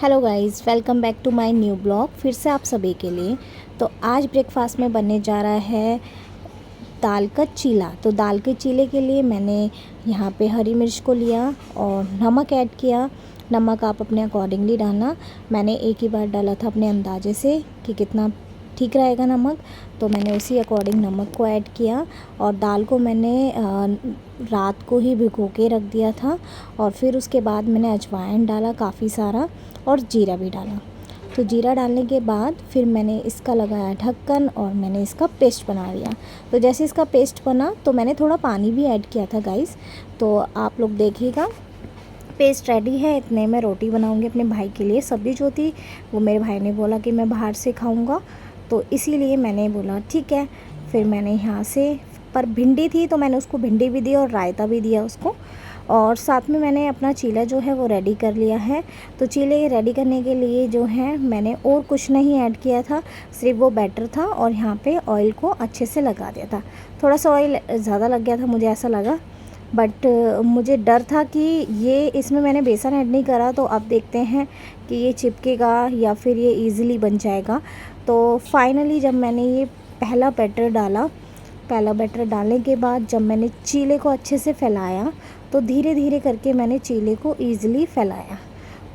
Hello guys, welcome back to my new blog. फिर से आप सभी के लिए। तो आज ब्रेकफास्ट में बनने जा रहा है दाल का चीला। तो दाल के चीले के लिए मैंने यहाँ पे हरी मिर्च को लिया और नमक ऐड किया। नमक आप अपने अकॉर्डिंगली डालना। मैंने एक ही बार डाला था अपने अंदाजे से कि कितना ठीक रहेगा नमक, तो मैंने उसी अकॉर्डिंग नमक को ऐड किया। और दाल को मैंने रात को ही भिगो के रख दिया था। और फिर उसके बाद मैंने अजवाइन डाला काफ़ी सारा और जीरा भी डाला। तो जीरा डालने के बाद फिर मैंने इसका लगाया ढक्कन और मैंने इसका पेस्ट बना लिया। तो जैसे इसका पेस्ट बना तो मैंने थोड़ा पानी भी ऐड किया था गाइस, तो आप लोग देखिएगा। पेस्ट रेडी है। इतने में रोटी बनाऊंगी अपने भाई के लिए। सब्ज़ी जो थी वो मेरे भाई ने बोला कि मैं बाहर से खाऊंगा, तो इसीलिए मैंने बोला ठीक है। फिर मैंने यहाँ से, पर भिंडी थी तो मैंने उसको भिंडी भी दी और रायता भी दिया उसको। और साथ में मैंने अपना चीला जो है वो रेडी कर लिया है। तो चीले रेडी करने के लिए जो है मैंने और कुछ नहीं ऐड किया था, सिर्फ वो बैटर था और यहाँ पे ऑयल को अच्छे से लगा दिया था। थोड़ा सा ऑयल ज़्यादा लग गया था, मुझे ऐसा लगा, बट मुझे डर था कि ये इसमें मैंने बेसन ऐड नहीं करा, तो अब देखते हैं कि ये चिपकेगा या फिर ये इजीली बन जाएगा। तो फाइनली जब मैंने ये पहला बैटर डालने के बाद जब मैंने चीले को अच्छे से फैलाया, तो धीरे धीरे करके मैंने चीले को ईज़िली फैलाया।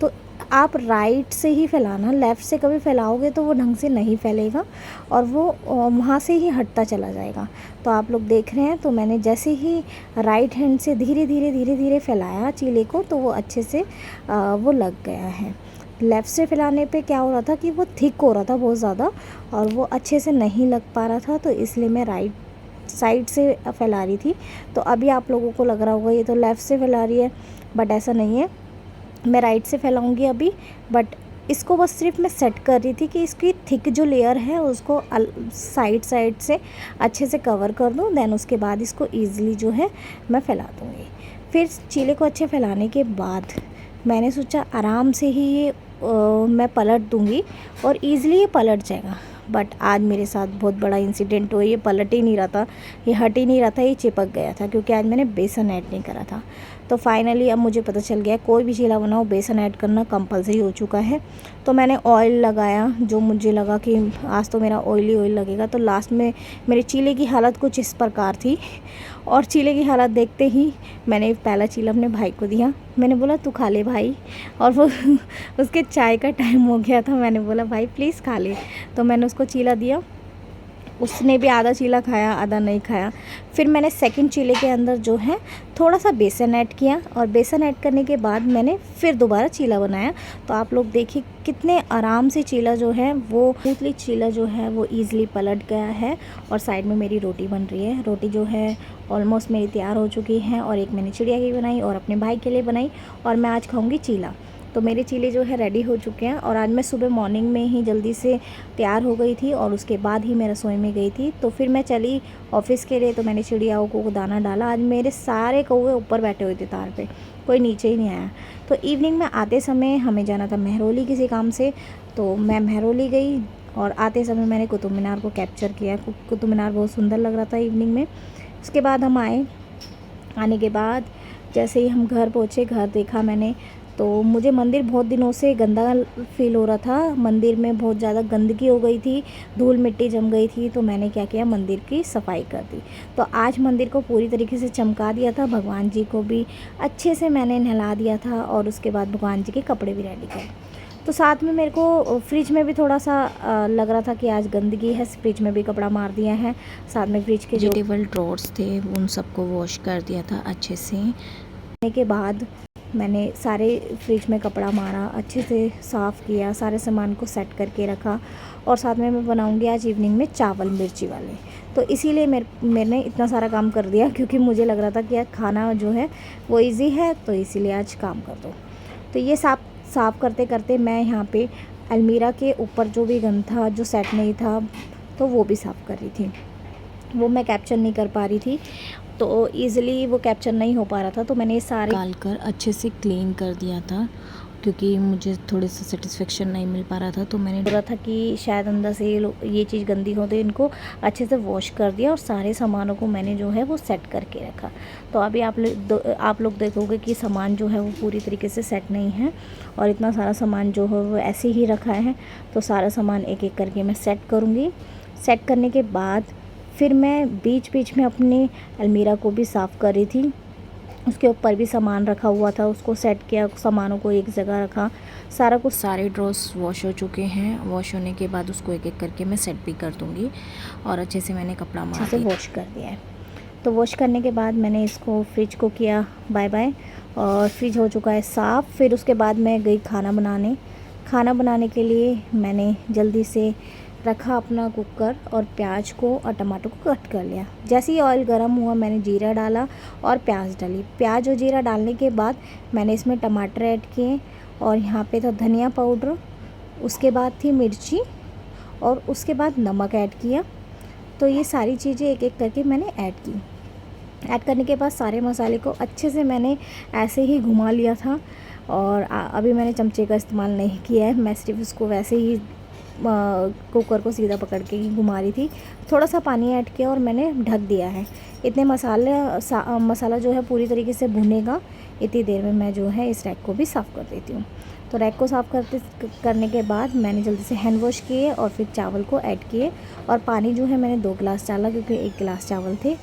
तो आप राइट से ही फैलाना, लेफ़्ट से कभी फैलाओगे तो वो ढंग से नहीं फैलेगा और वो वहाँ से ही हटता चला जाएगा। तो आप लोग देख रहे हैं, तो मैंने जैसे ही राइट हैंड से धीरे धीरे फैलाया चीले को, तो वो अच्छे से वो लग गया है। लेफ़्ट से फैलाने पे क्या हो रहा था कि वो थिक हो रहा था बहुत ज़्यादा और वो अच्छे से नहीं लग पा रहा था, तो इसलिए मैं राइट साइड से फैला रही थी। तो अभी आप लोगों को लग रहा होगा ये तो लेफ़्ट से फैला रही है, बट ऐसा नहीं है, मैं राइट से फैलाऊंगी अभी। बट इसको बस सिर्फ मैं सेट कर रही थी कि इसकी थिक जो लेयर है उसको साइड से अच्छे से कवर कर दूं, देन उसके बाद इसको ईज़िली जो है मैं फैला दूँगी। फिर चीले को अच्छे फैलाने के बाद मैंने सोचा आराम से ही ये मैं पलट दूँगी और ईज़िली ये पलट जाएगा। बट आज मेरे साथ बहुत बड़ा इंसिडेंट हुआ। ये पलट ही नहीं रहा था, ये हट ही नहीं रहा था, ये चिपक गया था, क्योंकि आज मैंने बेसन ऐड नहीं करा था। तो फाइनली अब मुझे पता चल गया कोई भी चीला बनाओ बेसन ऐड करना कंपलसरी हो चुका है। तो मैंने ऑयल लगाया, जो मुझे लगा कि आज तो मेरा ऑयल लगेगा। तो लास्ट में मेरे चीले की हालत कुछ इस प्रकार थी, और चीले की हालत देखते ही मैंने पहला चीला अपने भाई को दिया। मैंने बोला तू खा ले भाई, और वो उसके चाय का टाइम हो गया था। मैंने बोला भाई प्लीज़ खा ले, तो मैंने उसको चीला दिया। उसने भी आधा चीला खाया, आधा नहीं खाया। फिर मैंने सेकंड चीले के अंदर जो है थोड़ा सा बेसन ऐड किया, और बेसन ऐड करने के बाद मैंने फिर दोबारा चीला बनाया। तो आप लोग देखिए कितने आराम से चीला जो है वो स्मूथली चीला जो है वो ईज़िली पलट गया है। और साइड में मेरी रोटी बन रही है। रोटी जो है ऑलमोस्ट मेरी तैयार हो चुकी है, और एक मैंने चिड़िया की बनाई और अपने भाई के लिए बनाई, और मैं आज खाऊँगी चीला। तो मेरे चीले जो है रेडी हो चुके हैं। और आज मैं सुबह मॉर्निंग में ही जल्दी से तैयार हो गई थी और उसके बाद ही मैं रसोई में गई थी। तो फिर मैं चली ऑफ़िस के लिए, तो मैंने चिड़ियाओं को दाना डाला। आज मेरे सारे कौवे ऊपर बैठे हुए थे तार पे, कोई नीचे ही नहीं आया। तो इवनिंग में आते समय हमें जाना था मेहरौली किसी काम से, तो मैं मेहरौली गई और आते समय मैंने कुतुब मीनार को कैप्चर किया। कुतुब मीनार बहुत सुंदर लग रहा था इवनिंग में। उसके बाद हम आने के बाद जैसे ही हम घर पहुँचे, घर देखा मैंने, तो मुझे मंदिर बहुत दिनों से गंदा फील हो रहा था। मंदिर में बहुत ज़्यादा गंदगी हो गई थी, धूल मिट्टी जम गई थी। तो मैंने क्या किया, मंदिर की सफाई कर दी। तो आज मंदिर को पूरी तरीके से चमका दिया था। भगवान जी को भी अच्छे से मैंने नहला दिया था, और उसके बाद भगवान जी के कपड़े भी रेडी करे। तो साथ में मेरे को फ्रिज में भी थोड़ा सा लग रहा था कि आज गंदगी है, फ्रिज में भी कपड़ा मार दिया है। साथ में फ्रिज के जो टेबल ड्रॉर्स थे उन सबको वॉश कर दिया था अच्छे से। के बाद मैंने सारे फ्रिज में कपड़ा मारा, अच्छे से साफ़ किया, सारे सामान को सेट करके रखा। और साथ में मैं बनाऊंगी आज इवनिंग में चावल मिर्ची वाले। तो इसीलिए मैंने इतना सारा काम कर दिया, क्योंकि मुझे लग रहा था कि यार खाना जो है वो इजी है, तो इसीलिए आज काम कर दो। तो ये साफ़ करते करते मैं यहाँ पे अलमीरा के ऊपर जो भी गंद था, जो सेट नहीं था, तो वो भी साफ़ कर रही थी। वो मैं कैप्चर नहीं कर पा रही थी, तो ईज़िली वो कैप्चर नहीं हो पा रहा था, तो मैंने ये सारे डालकर अच्छे से क्लीन कर दिया था। क्योंकि मुझे थोड़ी सा सेटिस्फेक्शन नहीं मिल पा रहा था, तो मैंने बोला था कि शायद अंदर से ये चीज़ गंदी हो, तो इनको अच्छे से वॉश कर दिया और सारे सामानों को मैंने जो है वो सेट करके रखा। तो अभी आप लोग देखोगे कि सामान जो है वो पूरी तरीके से सेट नहीं है और इतना सारा सामान जो है वो ऐसे ही रखा है। तो सारा सामान एक एक करके मैं सेट करूँगी। सेट करने के बाद फिर मैं बीच बीच में अपनी अलमीरा को भी साफ़ कर रही थी। उसके ऊपर भी सामान रखा हुआ था, उसको सेट किया, सामानों को एक जगह रखा, सारा कुछ। सारे ड्रॉर्स वॉश हो चुके हैं। वॉश होने के बाद उसको एक एक करके मैं सेट भी कर दूँगी और अच्छे से मैंने कपड़ा मार से वॉश कर दिया है। तो वॉश करने के बाद मैंने इसको फ्रिज को किया बाय बाय और फ्रिज हो चुका है साफ़। फिर उसके बाद मैं गई खाना बनाने के लिए मैंने जल्दी से रखा अपना कुकर और प्याज को और टमाटर को कट कर लिया। जैसे ही ऑयल गर्म हुआ मैंने जीरा डाला और प्याज डाली। प्याज और जीरा डालने के बाद मैंने इसमें टमाटर ऐड किए और यहाँ पे था धनिया पाउडर, उसके बाद थी मिर्ची और उसके बाद नमक ऐड किया। तो ये सारी चीज़ें एक एक करके मैंने ऐड की। ऐड करने के बाद सारे मसाले को अच्छे से मैंने ऐसे ही घुमा लिया था और अभी मैंने चमचे का इस्तेमाल नहीं किया है, मैं सिर्फ इसको वैसे ही कुकर को सीधा पकड़ के ही घुमा रही थी। थोड़ा सा पानी ऐड किया और मैंने ढक दिया है। इतने मसाला जो है पूरी तरीके से भुनेगा, इतनी देर में मैं जो है इस रैक को भी साफ़ कर देती हूँ। तो रैक को साफ़ करने के बाद मैंने जल्दी से हैंड वॉश किए और फिर चावल को ऐड किए और पानी जो है मैंने 2 गिलास डाला क्योंकि 1 गिलास चावल थे।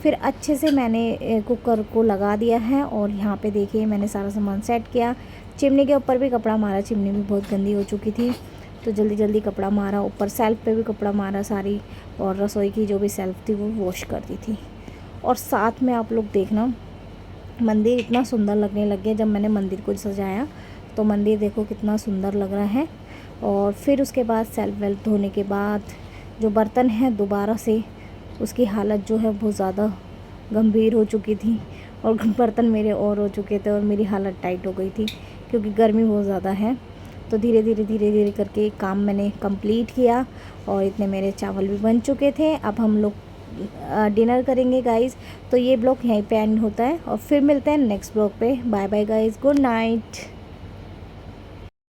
फिर अच्छे से मैंने कुकर को लगा दिया है और यहाँ पे देखिए मैंने सारा सामान सेट किया। चिमनी के ऊपर भी कपड़ा मारा, चिमनी भी बहुत गंदी हो चुकी थी, तो जल्दी जल्दी कपड़ा मारा। ऊपर सेल्फ पे भी कपड़ा मारा सारी, और रसोई की जो भी सेल्फ थी वो वॉश कर दी थी। और साथ में आप लोग देखना, मंदिर इतना सुंदर लगने लग गया जब मैंने मंदिर को सजाया। तो मंदिर देखो कितना सुंदर लग रहा है। और फिर उसके बाद सेल्फ वेल्फ धोने के बाद जो बर्तन है दोबारा से उसकी हालत जो है बहुत ज़्यादा गंभीर हो चुकी थी और बर्तन मेरे और हो चुके थे और मेरी हालत टाइट हो गई थी क्योंकि गर्मी बहुत ज़्यादा है। तो धीरे धीरे करके काम मैंने कंप्लीट किया और इतने मेरे चावल भी बन चुके थे। अब हम लोग डिनर करेंगे गाइस। तो ये ब्लॉग यहीं पे एंड होता है और फिर मिलते हैं नेक्स्ट ब्लॉग पे। Bye bye guys, good night.